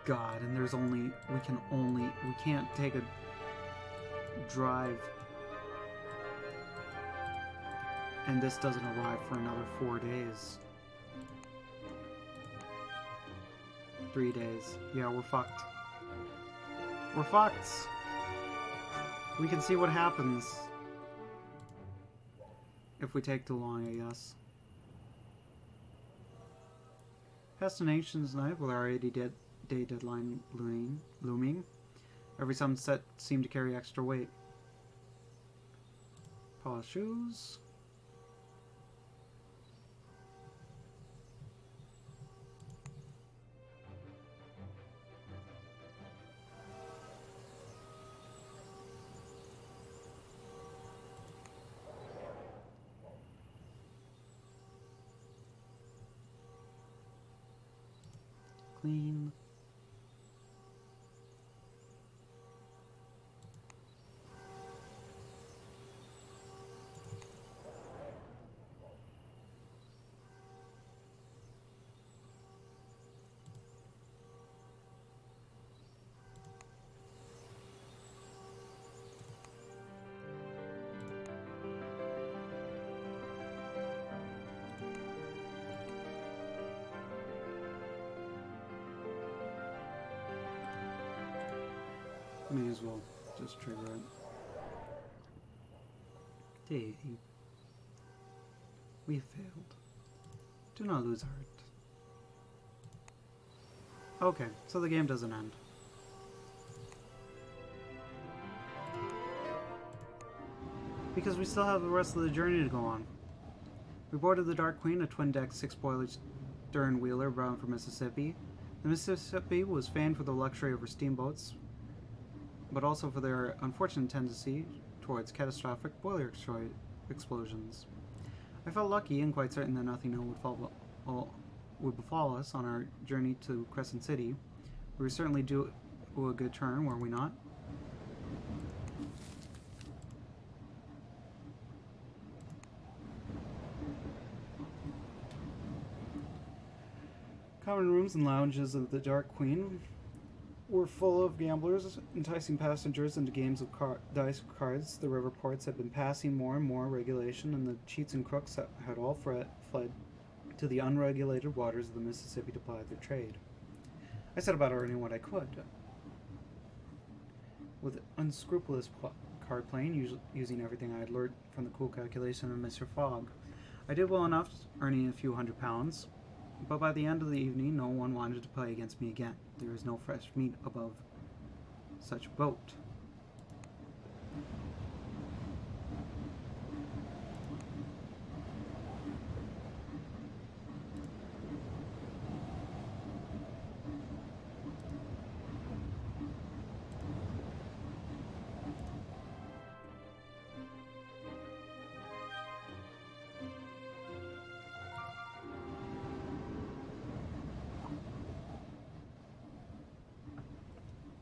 God, and we can't take a drive. And this doesn't arrive for another 4 days. 3 days. Yeah, we're fucked. We're fucked! We can see what happens if we take too long, I guess. Destinations night with our 80-day deadline looming. Every sunset seemed to carry extra weight. Polish shoes. Clean. May as well just trigger it. Day 8. We failed. Do not lose heart. Okay, so the game doesn't end. Because we still have the rest of the journey to go on. We boarded the Dark Queen, a twin-deck 6-boiler stern wheeler bound for Mississippi. The Mississippi was famed for the luxury of her steamboats, but also for their unfortunate tendency towards catastrophic boiler explosions. I felt lucky and quite certain that nothing would befall us on our journey to Crescent City. We were certainly due a good turn, were we not? Common rooms and lounges of the Dark Queen were full of gamblers, enticing passengers into games of dice cards. The river ports had been passing more and more regulation, and the cheats and crooks had all fled to the unregulated waters of the Mississippi to ply their trade. I set about earning what I could. With unscrupulous card playing, using everything I had learned from the cool calculation of Mr. Fogg, I did well enough, earning a few £100s. But by the end of the evening, no one wanted to play against me again. There is no fresh meat above such a boat.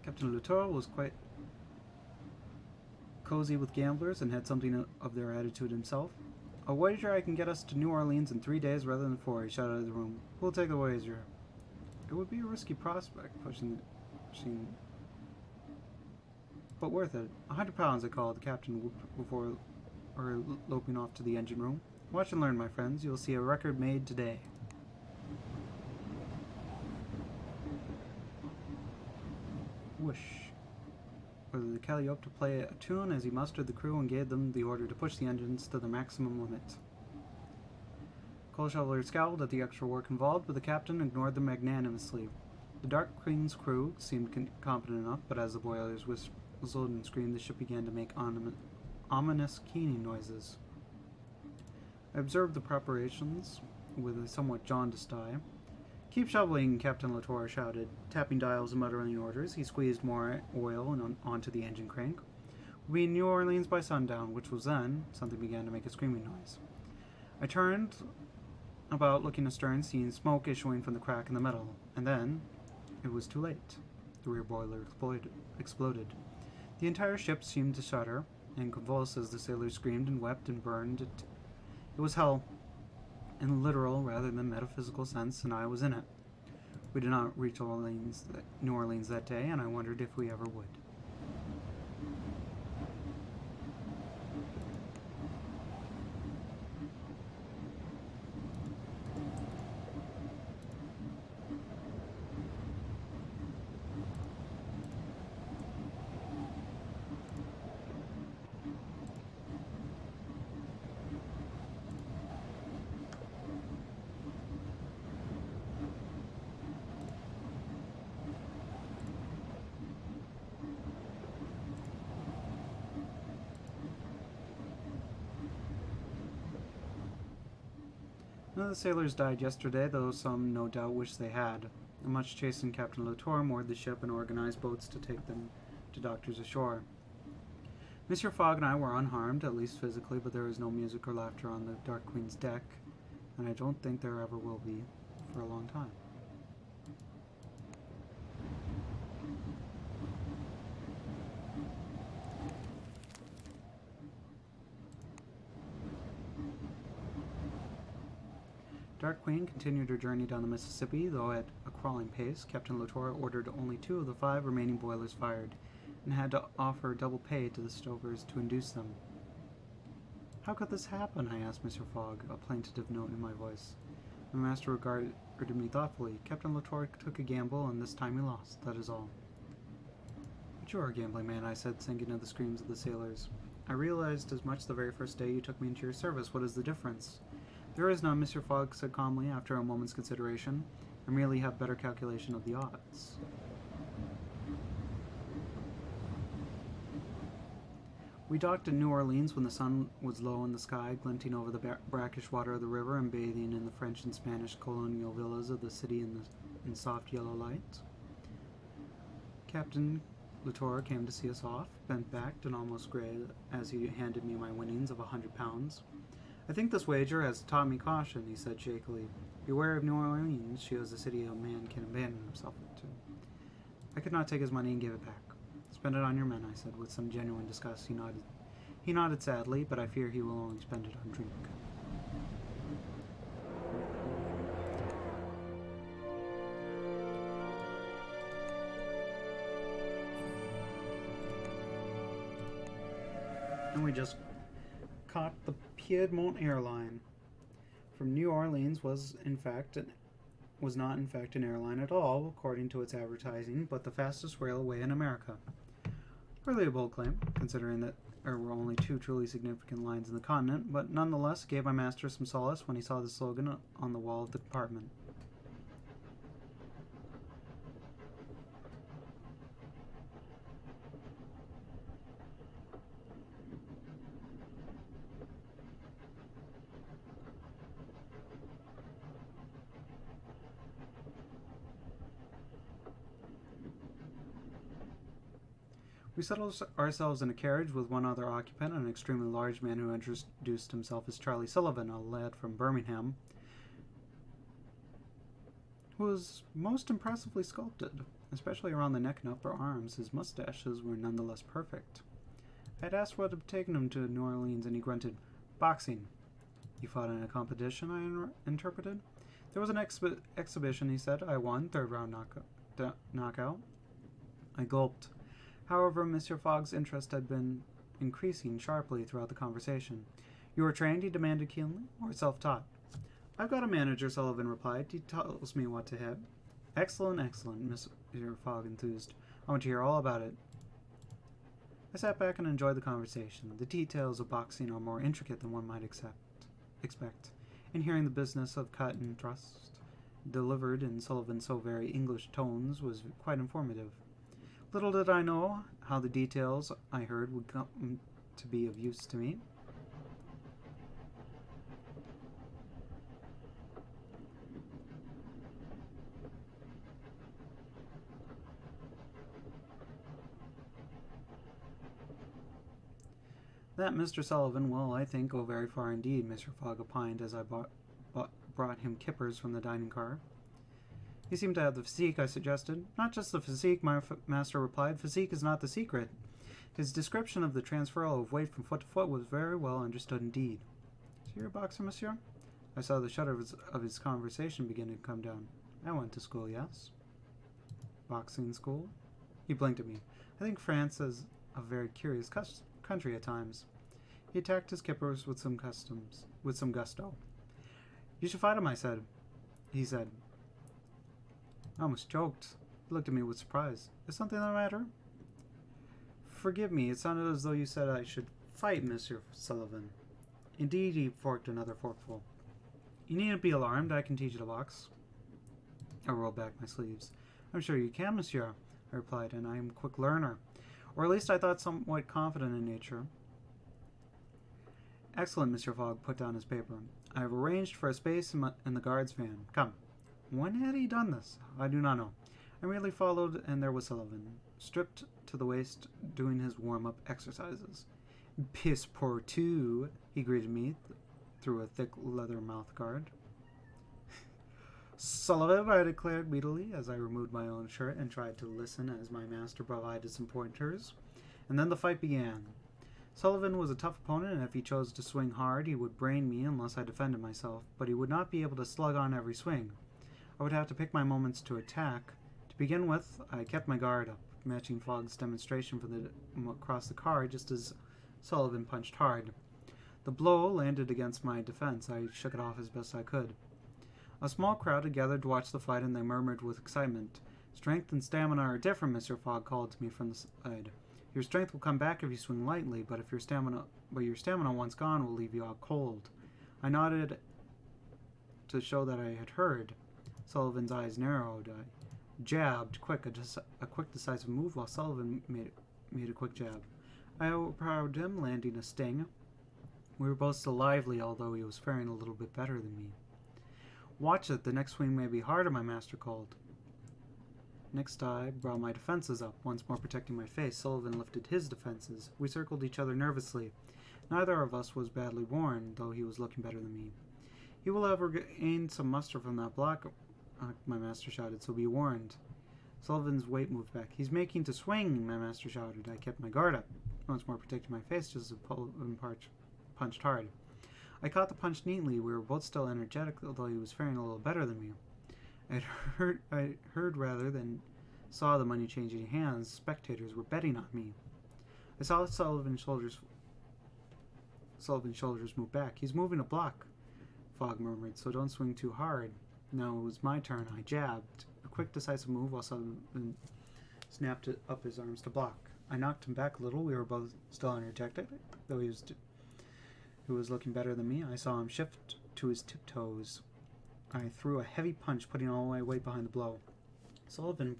Captain Latour was quite cozy with gamblers and had something of their attitude himself. A wager I can get us to New Orleans in 3 days rather than 4, he shouted out of the room. Who'll take the wager? It would be a risky prospect, pushing, but worth it. £100, I called. The captain whooped before loping off to the engine room. Watch and learn, my friends. You'll see a record made today. Whoosh. Ordered the Calliope to play a tune as he mustered the crew and gave them the order to push the engines to their maximum limit. Coal Shoveler scowled at the extra work involved, but the captain ignored them magnanimously. The Dark Queen's crew seemed competent enough, but as the boilers whistled and screamed, the ship began to make ominous keening noises. I observed the preparations with a somewhat jaundiced eye. Keep shoveling, Captain Latour shouted. Tapping dials and muttering orders, he squeezed more oil onto the engine crank. We'll be in New Orleans by sundown, which was then something began to make a screaming noise. I turned about, looking astern, seeing smoke issuing from the crack in the metal, and then it was too late. The rear boiler exploded. The entire ship seemed to shudder and convulse as the sailors screamed and wept and burned. It was hell, in a literal rather than metaphysical sense, and I was in it. We did not reach New Orleans that day, and I wondered if we ever would. None of the sailors died yesterday, though some no doubt wish they had. A much chastened Captain Latour moored the ship and organized boats to take them to doctors ashore. Monsieur Fogg and I were unharmed, at least physically, but there was no music or laughter on the Dark Queen's deck, and I don't think there ever will be for a long time. Dark Queen continued her journey down the Mississippi, though at a crawling pace. Captain Latour ordered only 2 of the 5 remaining boilers fired, and had to offer double pay to the stokers to induce them. "How could this happen?" I asked Mr. Fogg, a plaintive note in my voice. My master regarded me thoughtfully. "Captain Latour took a gamble, and this time he lost, that is all." "But you are a gambling man," I said, sinking to the screams of the sailors. "I realized as much the very first day you took me into your service. What is the difference?" "There is none," Mr. Fogg said calmly, after a moment's consideration. "I merely have better calculation of the odds." We docked in New Orleans when the sun was low in the sky, glinting over the brackish water of the river and bathing in the French and Spanish colonial villas of the city in soft yellow light. Captain Latour came to see us off, bent-backed and almost gray, as he handed me my winnings of £100. "I think this wager has taught me caution," he said shakily. "Beware of New Orleans. She is a city a man can abandon himself to." I could not take his money and give it back. "Spend it on your men," I said, with some genuine disgust. He nodded sadly, but I fear he will only spend it on drink. And we just caught the Piedmont airline from New Orleans was not in fact an airline at all, according to its advertising, but the fastest railway in America. Really a bold claim, considering that there were only 2 truly significant lines in the continent, but nonetheless gave my master some solace when he saw the slogan on the wall of the compartment. We settled ourselves in a carriage with one other occupant, an extremely large man who introduced himself as Charlie Sullivan, a lad from Birmingham, who was most impressively sculpted, especially around the neck and upper arms. His mustaches were nonetheless perfect. I had asked what had taken him to New Orleans, and he grunted, "Boxing." "You fought in a competition?" I interpreted. "There was an exhibition," he said. "I won, 3rd round knockout." I gulped. However, Mr. Fogg's interest had been increasing sharply throughout the conversation. "You were trained," he demanded keenly, "or self-taught?" "I've got a manager," Sullivan replied. "He tells me what to hit." Excellent, excellent," Mr. Fogg enthused. "I want to hear all about it." I sat back and enjoyed the conversation. The details of boxing are more intricate than one might expect, and hearing the business of cut and thrust delivered in Sullivan's so very English tones was quite informative. Little did I know how the details I heard would come to be of use to me. "That Mr. Sullivan will, I think, go very far indeed," Mr. Fogg opined as I brought him kippers from the dining car. "He seemed to have the physique," I suggested. "Not just the physique," my master replied. "Physique is not the secret." His description of the transfer of weight from foot to foot was very well understood indeed. "So you're a boxer, monsieur?" I saw the shutter of his conversation begin to come down. I went to school, yes. Boxing school? He blinked at me. I think France is a very curious country at times. He attacked his kippers with some gusto. You should fight him, he said. I almost choked. He looked at me with surprise. Is something the matter? Forgive me, it sounded as though you said I should fight Monsieur Sullivan. Indeed, he forked another forkful. You needn't be alarmed, I can teach you to box. I rolled back my sleeves. I'm sure you can, monsieur, I replied, and I am a quick learner. Or at least I thought somewhat confident in nature. Excellent, Mr. Fogg put down his paper. I have arranged for a space in the guard's van. Come. When had he done this? I do not know. I merely followed, and there was Sullivan, stripped to the waist, doing his warm-up exercises. Piss poor too, he greeted me through a thick leather mouth guard. Sullivan, I declared greedily as I removed my own shirt and tried to listen as my master provided some pointers. And then the fight began. Sullivan was a tough opponent, and if he chose to swing hard, he would brain me unless I defended myself, but he would not be able to slug on every swing. I would have to pick my moments to attack. To begin with, I kept my guard up, matching Fogg's demonstration across the card just as Sullivan punched hard. The blow landed against my defense. I shook it off as best I could. A small crowd had gathered to watch the fight, and they murmured with excitement. Strength and stamina are different, Mr. Fogg called to me from the side. Your strength will come back if you swing lightly, but your stamina once gone will leave you out cold. I nodded to show that I had heard. Sullivan's eyes narrowed. I jabbed, a quick decisive move, while Sullivan made a quick jab. I overpowered him, landing a sting. We were both still lively, although he was faring a little bit better than me. Watch it, the next swing may be harder, my master called. Next I brought my defenses up, once more protecting my face. Sullivan lifted his defenses. We circled each other nervously. Neither of us was badly worn, though he was looking better than me. He will have gained some muster from that block, my master shouted, so be warned. Sullivan's weight moved back. He's making to swing, my master shouted. I kept my guard up, once more protecting my face just as Sullivan punched hard. I caught the punch neatly. We were both still energetic, although he was faring a little better than me. I heard rather than saw the money changing hands. Spectators were betting on me. I saw Sullivan's shoulders move back. He's moving a block, Fogg murmured, so don't swing too hard. Now it was my turn. I jabbed. A quick, decisive move while Sullivan snapped up his arms to block. I knocked him back a little. We were both still energetic, though he was looking better than me. I saw him shift to his tiptoes. I threw a heavy punch, putting all my weight behind the blow. Sullivan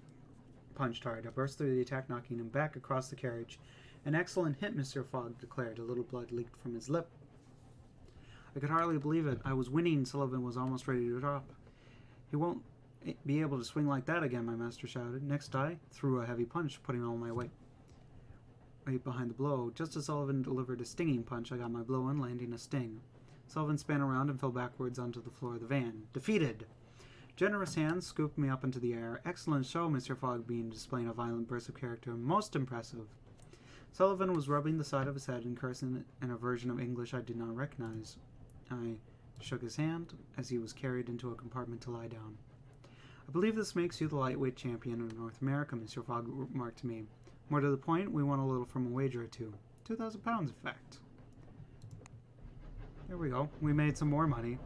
punched hard. I burst through the attack, knocking him back across the carriage. An excellent hit, Mr. Fogg declared. A little blood leaked from his lip. I could hardly believe it. I was winning. Sullivan was almost ready to drop. He won't be able to swing like that again, my master shouted. Next I threw a heavy punch, putting all my weight behind the blow. Just as Sullivan delivered a stinging punch, I got my blow in, landing a sting. Sullivan span around and fell backwards onto the floor of the van. Defeated! Generous hands scooped me up into the air. Excellent show, Mr. Fogg beamed, displaying a violent burst of character. Most impressive. Sullivan was rubbing the side of his head and cursing in a version of English I did not recognize. I shook his hand as he was carried into a compartment to lie down. I believe this makes you the lightweight champion of North America, Mr. Fogg remarked to me. More to the point, we won a little from a wager or two. 2,000 pounds, in fact. There we go. We made some more money.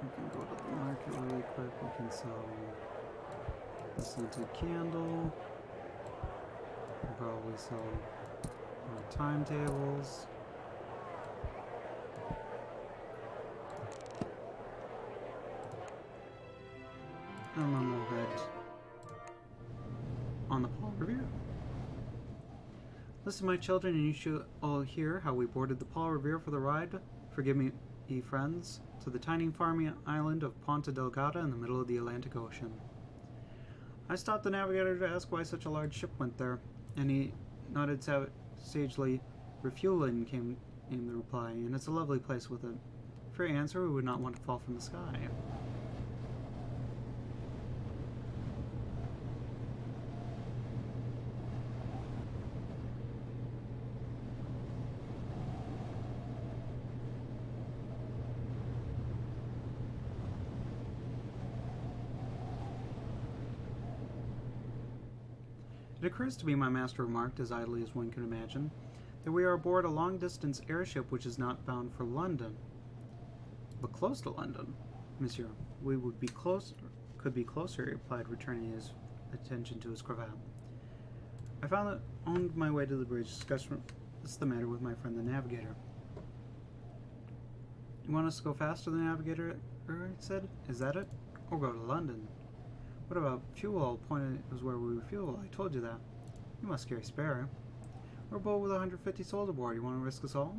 We can go to the market really quick. We can sell a scented candle. We'll probably sell timetables. And then we'll head on the Paul Revere. Listen, my children, and you should all hear how we boarded the Paul Revere for the ride. Forgive me, ye friends, to the tiny farming island of Ponta Delgada in the middle of the Atlantic Ocean. I stopped the navigator to ask why such a large ship went there, and he nodded sagely. Refueling came in the reply, and it's a lovely place with it. For your answer, we would not want to fall from the sky. It occurs to me, my master remarked, as idly as one can imagine, that we are aboard a long-distance airship which is not bound for London, but close to London. Monsieur, we would be could be closer, he replied, returning his attention to his cravat. I found that on my way to the bridge, discussed what's the matter with my friend the navigator. You want us to go faster than the navigator said? Is that it? Or go to London? What about fuel? Pointed was where we refuel. I told you that. You must carry spare. We're a boat with 150 souls aboard. You want to risk us all?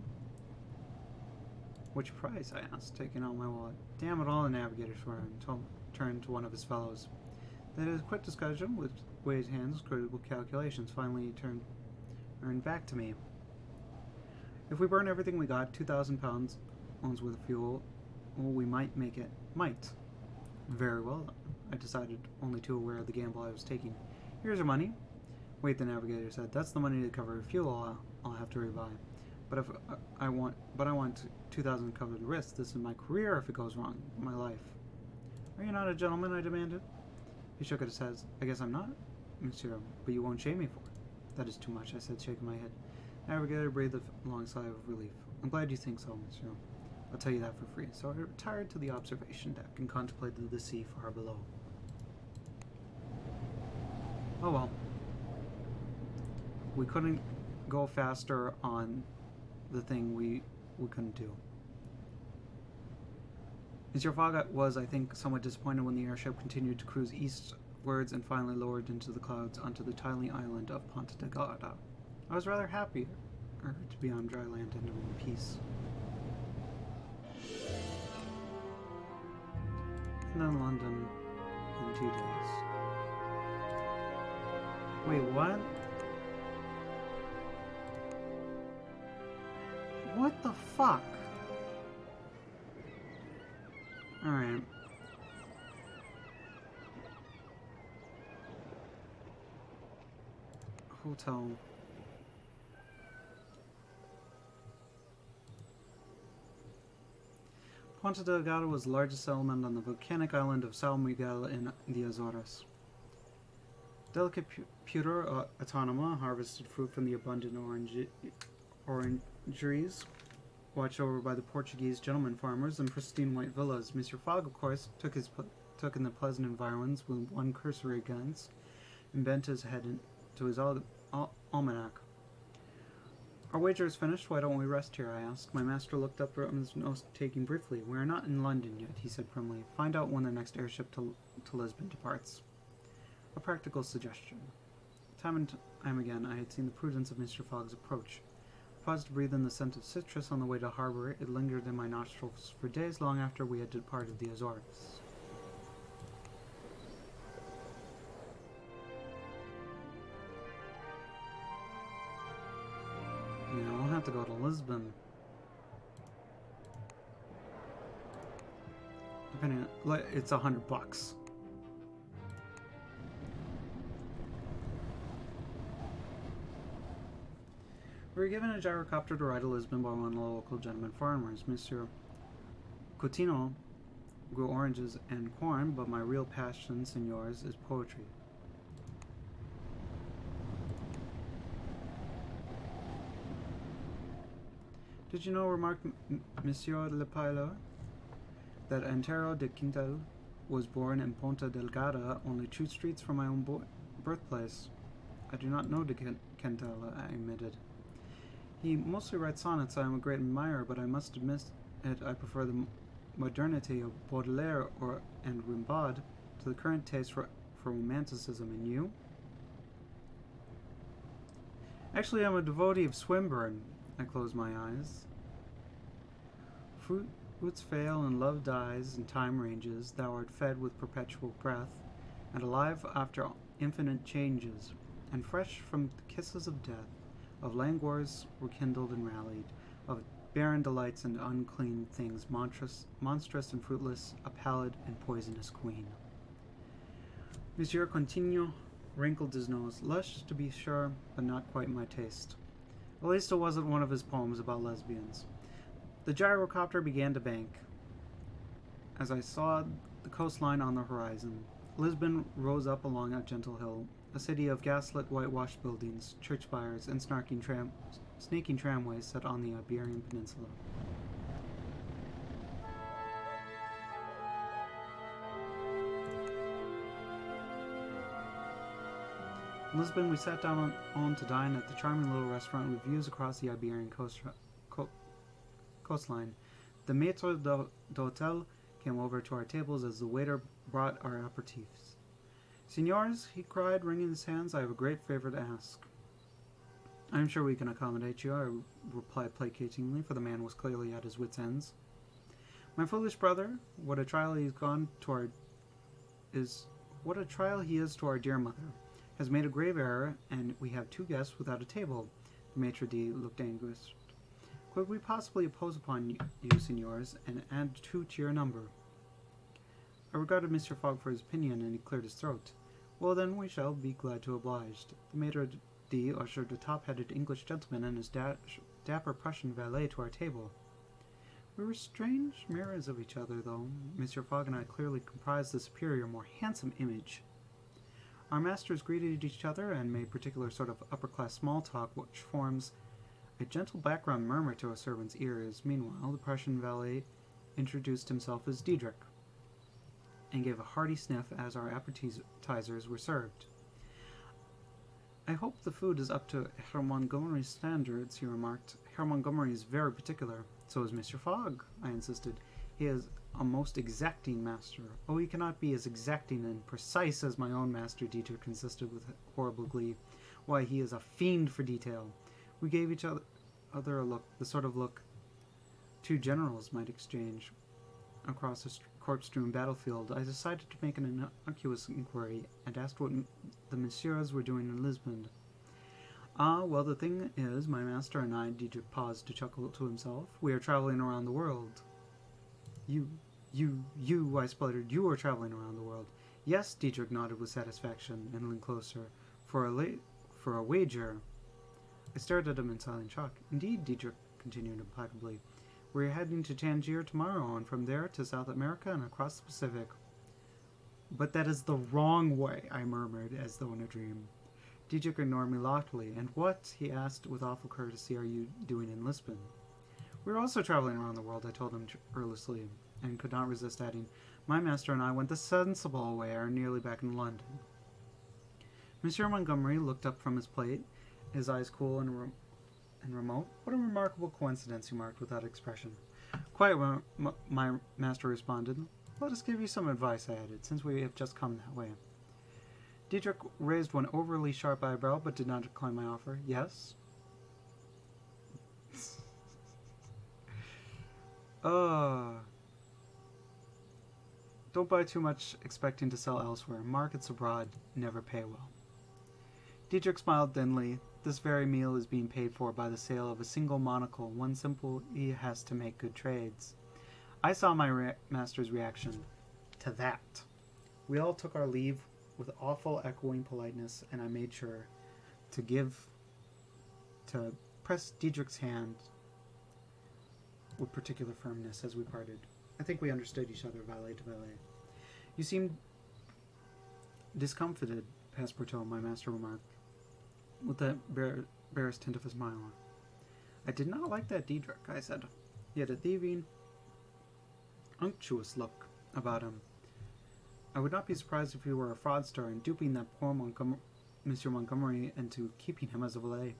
Which price? I asked, taking out my wallet. Damn it all, the navigator swore and turned to one of his fellows. Then a quick discussion with Wade's hands, critical calculations. Finally, he turned back to me. If we burn everything we got, 2,000 pounds worth of fuel, well, we might make it. Might. Very well, then. I decided, only too aware of the gamble I was taking. Here's your money. Wait, the navigator said. That's the money to cover fuel I'll have to rebuy. But I want 2,000 to cover the risk. This is my career if it goes wrong. My life. Are you not a gentleman? I demanded. He shook his head. I guess I'm not, monsieur, but you won't shame me for it. That is too much, I said, shaking my head. The navigator breathed a long sigh of relief. I'm glad you think so, monsieur. I'll tell you that for free. So I retired to the observation deck and contemplated the sea far below. Oh well. We couldn't go faster on the thing we couldn't do. Monsieur Fogg was, I think, somewhat disappointed when the airship continued to cruise eastwards and finally lowered into the clouds onto the tiny island of Ponta Delgada. I was rather happy to be on dry land and in peace. And then London in 2 days. Wait, what? What the fuck? Alright. Hotel. Ponta Delgada was the largest settlement on the volcanic island of São Miguel in the Azores. Delicate pewter autonoma harvested fruit from the abundant orangeries, watched over by the Portuguese gentleman farmers and pristine white villas. Mr. Fogg, of course, took in the pleasant environs with one cursory glance and bent his head to his almanac. Our wager is finished. Why don't we rest here? I asked. My master looked up from his note-taking briefly. We are not in London yet, he said primly. Find out when the next airship to Lisbon departs. A practical suggestion. Time and time again, I had seen the prudence of Mr. Fogg's approach. I paused to breathe in the scent of citrus on the way to harbor. It lingered in my nostrils for days long after we had departed the Azores. Yeah, we'll have to go to Lisbon. Depending on, it's $100. We were given a gyrocopter to ride to Lisbon by one of the local gentleman farmers. Monsieur Coutinho grew oranges and corn, but my real passion, senors, is poetry. Did you know, remarked Monsieur Lepilo, that Antero de Quintal was born in Ponta Delgada, only 2 streets from my own birthplace? I do not know de Quintal, I admitted. He mostly writes sonnets. I am a great admirer, but I must admit I prefer the modernity of Baudelaire and Rimbaud to the current taste for romanticism. And you? Actually, I'm a devotee of Swinburne. I closed my eyes. Fruits fail and love dies and time ranges. Thou art fed with perpetual breath, and alive after infinite changes, and fresh from the kisses of death. Of languors were kindled and rallied, of barren delights and unclean things, monstrous and fruitless, a pallid and poisonous queen. Monsieur Coutinho wrinkled his nose. Lush, to be sure, but not quite my taste. At least it wasn't one of his poems about lesbians. The gyrocopter began to bank. As I saw the coastline on the horizon, Lisbon rose up along a gentle hill, a city of gaslit whitewashed buildings, church spires, and snaking tramways set on the Iberian Peninsula. In Lisbon, we sat down on to dine at the charming little restaurant with views across the Iberian coastline. The maître d'hôtel came over to our tables as the waiter brought our aperitifs. "Signors," he cried, wringing his hands, "I have a great favor to ask." "I am sure we can accommodate you," I replied placatingly, for the man was clearly at his wits' ends. "My foolish brother, what a trial he is to our dear mother, has made a grave error, and we have 2 guests without a table." The maitre d' looked anguished. "Could we possibly impose upon you, signors, and add 2 to your number?" I regarded Mr. Fogg for his opinion, and he cleared his throat. "Well, then, we shall be glad to oblige." The maitre d' ushered a top-headed English gentleman and his dapper Prussian valet to our table. We were strange mirrors of each other, though. Mr. Fogg and I clearly comprised the superior, more handsome image. Our masters greeted each other and made particular sort of upper-class small talk, which forms a gentle background murmur to a servant's ears. Meanwhile, the Prussian valet introduced himself as Diedrich, and gave a hearty sniff as our appetizers were served. "I hope the food is up to Herr Montgomery's standards," he remarked. "Herr Montgomery is very particular." "So is Mr. Fogg," I insisted. "He is a most exacting master." "Oh, he cannot be as exacting and precise as my own master," Diedrich insisted with horrible glee. "Why, he is a fiend for detail." We gave each other a look, the sort of look 2 generals might exchange across a corpse-strewn battlefield. I decided to make an innocuous inquiry, and asked what the messieurs were doing in Lisbon. "Ah, well, the thing is, my master and I," Diedrich paused to chuckle to himself, "we are traveling around the world." You, I spluttered, "you are traveling around the world." "Yes," Diedrich nodded with satisfaction, and leaned closer. For a wager." I stared at him in silent shock. "Indeed," Diedrich continued implacably. "We're heading to Tangier tomorrow, and from there to South America and across the Pacific." "But that is the wrong way," I murmured, as though in a dream. Diedrich ignored me loftily. "And what," he asked with awful courtesy, "are you doing in Lisbon?" "We're also traveling around the world," I told him earnestly, and could not resist adding, "My master and I went the sensible way, are nearly back in London." Monsieur Montgomery looked up from his plate, his eyes cool and remote. "What a remarkable coincidence," he remarked without expression. "Quite," my master responded. "Let us give you some advice," I added, "since we have just come that way." Diedrich raised one overly sharp eyebrow, but did not decline my offer. "Yes?" Don't buy too much expecting to sell elsewhere. Markets abroad never pay well." Diedrich smiled thinly. "This very meal is being paid for by the sale of a single monocle. One simply has to make good trades." I saw my master's reaction to that. We all took our leave with awful echoing politeness, and I made sure to press Diedrich's hand with particular firmness as we parted. I think we understood each other, valet to valet. "You seem discomfited, Passepartout," my master remarked, with the barest hint of a smile. I did not like that Diedrich, I said. He had a thieving, unctuous look about him. I would not be surprised if he were a fraudster and duping that poor Monsieur Montgomery into keeping him as a valet.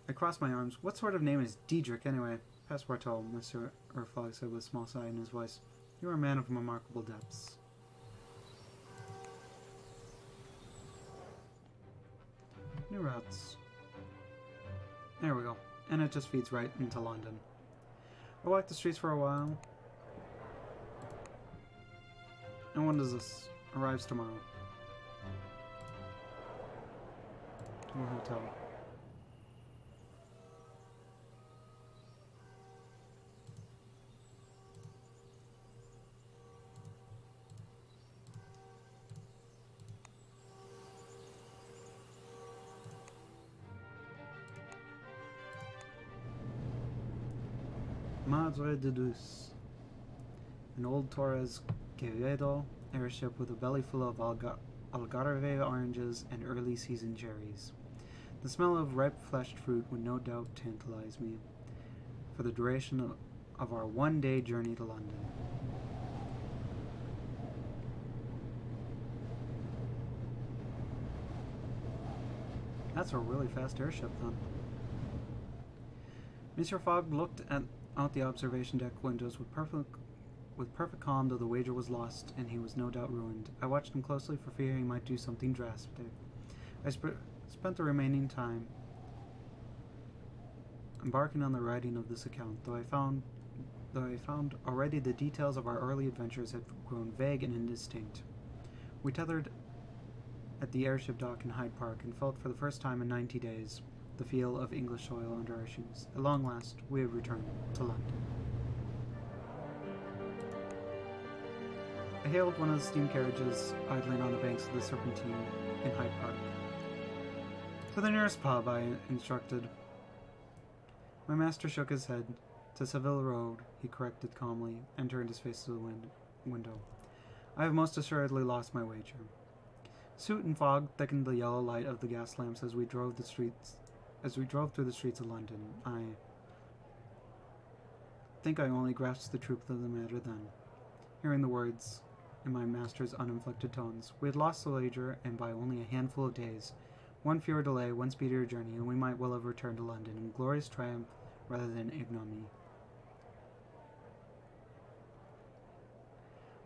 I crossed my arms. "What sort of name is Diedrich, anyway?" "Passepartout," Monsieur Fogg said with a small sigh in his voice. "You are a man of remarkable depths." New routes. There we go. And it just feeds right into London. I walked the streets for a while. And when does this? Arrives tomorrow. To a hotel. Madre de Deus. An old Torres Quevedo airship with a belly full of Algarve oranges, and early season cherries. The smell of ripe fleshed fruit would no doubt tantalize me for the duration of our one-day journey to London. That's a really fast airship, then. Monsieur Fogg looked out the observation deck windows with perfect calm, though the wager was lost, and he was no doubt ruined. I watched him closely for fear he might do something drastic. I spent the remaining time embarking on the writing of this account, though I found already the details of our early adventures had grown vague and indistinct. We tethered at the airship dock in Hyde Park and felt for the first time in 90 days the feel of English soil under our shoes. At long last, we had returned to London. I hailed one of the steam carriages idling on the banks of the Serpentine in Hyde Park. To the nearest pub, I instructed. My master shook his head. To Savile Road, he corrected calmly, and turned his face to the window. I have most assuredly lost my wager. Soot and fog thickened the yellow light of the gas lamps as we drove through the streets of London. I think I only grasped the truth of the matter then. Hearing the words in my master's uninflected tones, we had lost the wager, and by only a handful of days. One fewer delay, one speedier journey, and we might well have returned to London in glorious triumph rather than ignominy.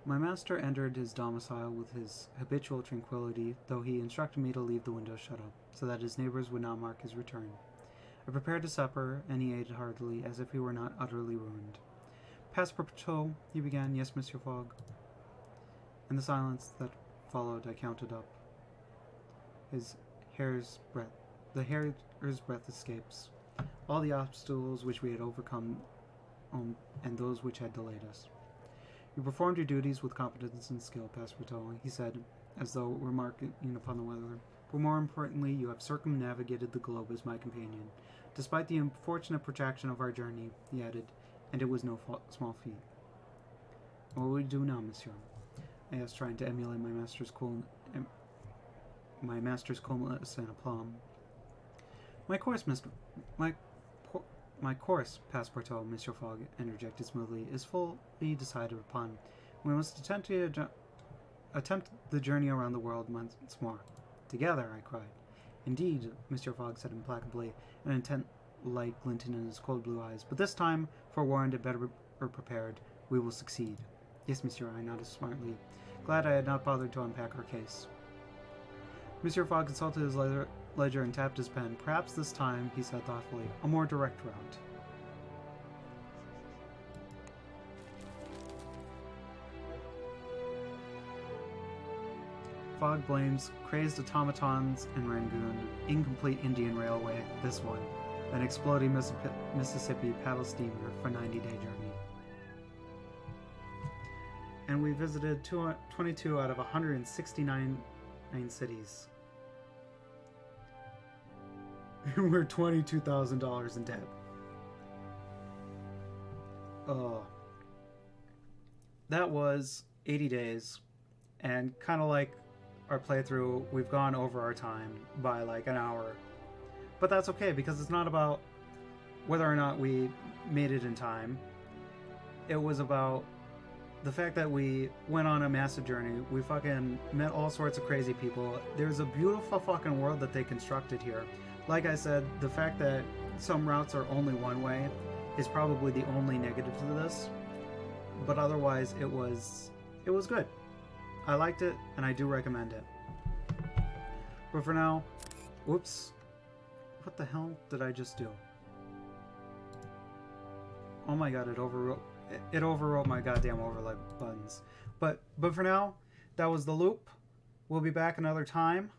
My master entered his domicile with his habitual tranquillity, though he instructed me to leave the window shut up, so that his neighbors would not mark his return. I prepared his supper, and he ate heartily, as if he were not utterly ruined. Passepartout, he began. Yes, Monsieur Fogg. In the silence that followed, I counted up. The hair's breadth escapes. All the obstacles which we had overcome, and those which had delayed us. You performed your duties with competence and skill, Passepartout, he said, as though remarking upon the weather. But more importantly, you have circumnavigated the globe as my companion. Despite the unfortunate protraction of our journey, he added, and it was no small feat. What will we do now, monsieur? I asked, trying to emulate my master's coolness and aplomb. My course, Passepartout, Monsieur Fogg interjected smoothly, is fully decided upon. We must attempt the journey around the world once more. Together, I cried. Indeed, Monsieur Fogg said implacably, an intent light glinting in his cold blue eyes. But this time, forewarned and better prepared, we will succeed. Yes, monsieur, I nodded smartly, glad I had not bothered to unpack our case. Monsieur Fogg consulted his ledger and tapped his pen. Perhaps this time, he said thoughtfully, a more direct route. Fogg blames crazed automatons in Rangoon, incomplete Indian Railway, this one, an exploding Mississippi paddle steamer for 90-day journey. And we visited 22 out of 169 cities. We're $22,000 in debt. That was 80 days, and kind of like our playthrough, we've gone over our time by like an hour. But that's okay, because it's not about whether or not we made it in time. It was about the fact that we went on a massive journey. We fucking met all sorts of crazy people. There's a beautiful fucking world that they constructed here. Like I said, the fact that some routes are only one way is probably the only negative to this. But otherwise, it was good. I liked it, and I do recommend it. But for now, whoops. What the hell did I just do? Oh my god, it overwrote my goddamn overlay buttons. But for now, that was the loop. We'll be back another time.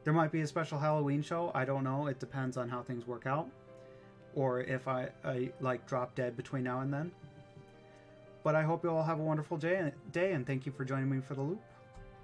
There might be a special Halloween show. I don't know. It depends on how things work out. Or if I like drop dead between now and then. But I hope you all have a wonderful day, and thank you for joining me for the loop.